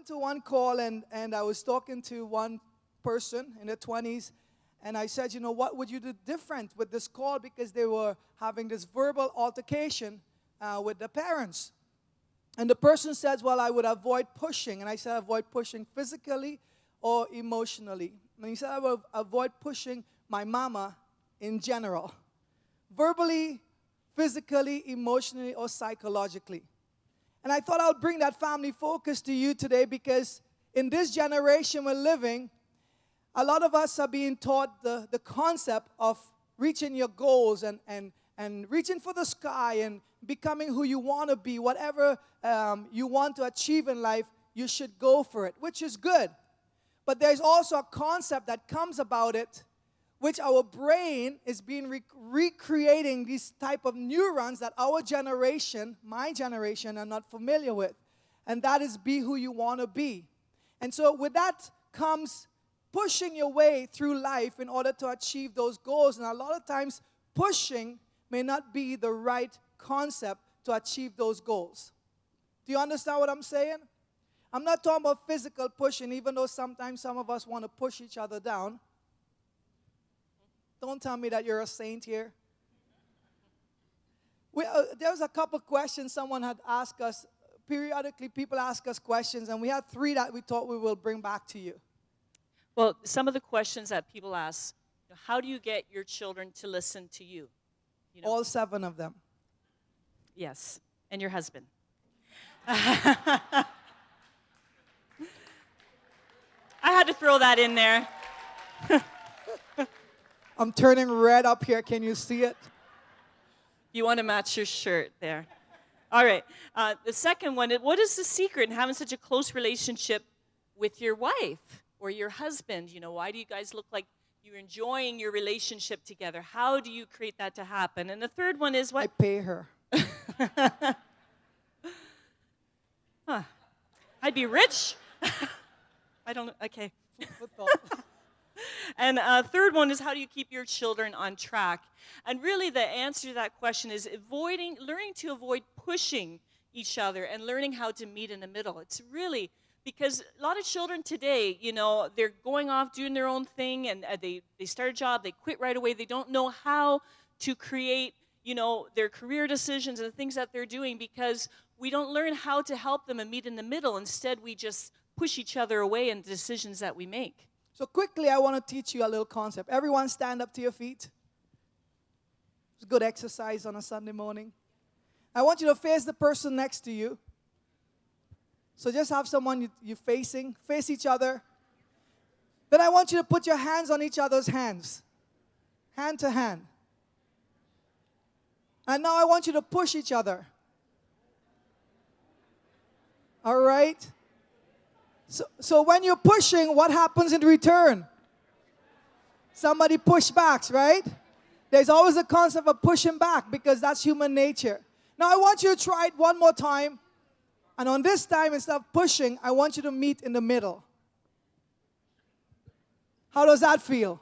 to one call, and I was talking to one person in their 20s, and I said, what would you do different with this call? Because they were having this verbal altercation with the parents. And the person says, well, I would avoid pushing. And I said, avoid pushing physically or emotionally. And he said, I would avoid pushing my mama in general. Verbally, physically, emotionally, or psychologically. And I thought I'll bring that family focus to you today, because in this generation we're living, a lot of us are being taught the concept of reaching your goals and reaching for the sky and becoming who you want to be. Whatever you want to achieve in life, you should go for it, which is good. But there's also a concept that comes about it, which our brain is being recreating these type of neurons that our generation, my generation, are not familiar with. And that is be who you want to be. And so with that comes pushing your way through life in order to achieve those goals. And a lot of times, pushing may not be the right concept to achieve those goals. Do you understand what I'm saying? I'm not talking about physical pushing, even though sometimes some of us want to push each other down. Don't tell me that you're a saint here. There was a couple questions someone had asked us. Periodically, people ask us questions, and we had 3 that we thought we will bring back to you. Well, some of the questions that people ask, how do you get your children to listen to you? All 7 of them. Yes, and your husband. I had to throw that in there. I'm turning red up here. Can you see it? You want to match your shirt there. All right. The second one, what is the secret in having such a close relationship with your wife or your husband? Why do you guys look like you're enjoying your relationship together? How do you create that to happen? And the third one is what? I pay her. Huh. I'd be rich. I don't, okay. And third one is, how do you keep your children on track? And really the answer to that question is learning to avoid pushing each other and learning how to meet in the middle. It's really, because a lot of children today, they're going off doing their own thing, and they start a job, they quit right away. They don't know how to create, their career decisions and the things that they're doing, because we don't learn how to help them and meet in the middle. Instead, we just push each other away in the decisions that we make. So quickly, I want to teach you a little concept. Everyone stand up to your feet. It's good exercise on a Sunday morning. I want you to face the person next to you. So just have someone you're facing. Face each other. Then I want you to put your hands on each other's hands. Hand to hand. And now I want you to push each other. All right? So when you're pushing, what happens in return? Somebody push backs, right? There's always a concept of pushing back, because that's human nature. Now I want you to try it one more time. And on this time, instead of pushing, I want you to meet in the middle. How does that feel?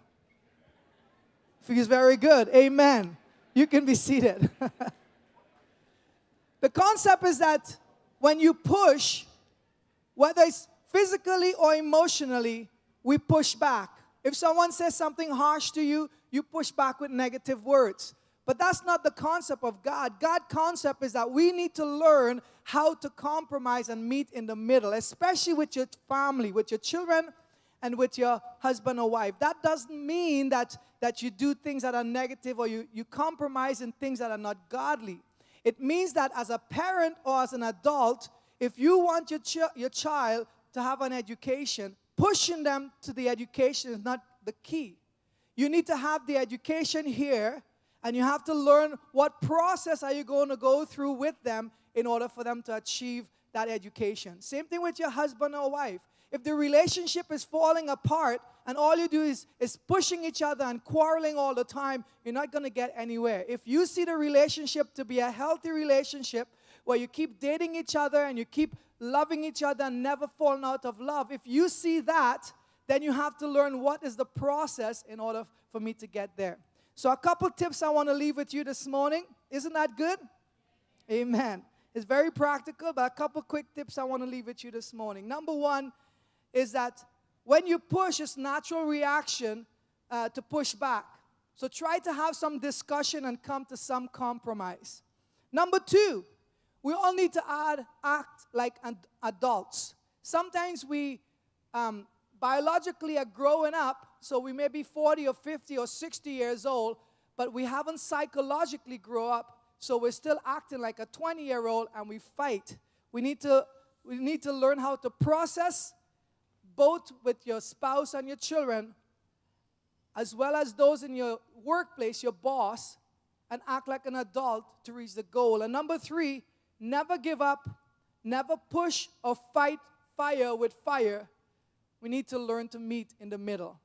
Feels very good. Amen. You can be seated. The concept is that when you push, whether it's physically or emotionally, we push back. If someone says something harsh to you, you push back with negative words. But that's not the concept of God. God's concept is that we need to learn how to compromise and meet in the middle, especially with your family, with your children, and with your husband or wife. That doesn't mean that you do things that are negative, or you compromise in things that are not godly. It means that as a parent or as an adult, if you want your child to have an education, pushing them to the education is not the key. You need to have the education here, and you have to learn what process are you going to go through with them in order for them to achieve that education. Same thing with your husband or wife. If the relationship is falling apart and all you do is pushing each other and quarreling all the time, you're not going to get anywhere. If you see the relationship to be a healthy relationship where you keep dating each other and you keep loving each other and never falling out of love, if you see that, then you have to learn what is the process in order for me to get there. So a couple tips I want to leave with you this morning. Isn't that good? Amen. It's very practical, but a couple quick tips I want to leave with you this morning. Number one is that when you push, it's natural reaction to push back. So try to have some discussion and come to some compromise. Number two, we all need to act like adults. Sometimes we biologically are growing up, so we may be 40 or 50 or 60 years old, but we haven't psychologically grown up, so we're still acting like a 20-year-old and we fight. We need to learn how to process both with your spouse and your children, as well as those in your workplace, your boss, and act like an adult to reach the goal. And number three, never give up, never push or fight fire with fire. We need to learn to meet in the middle.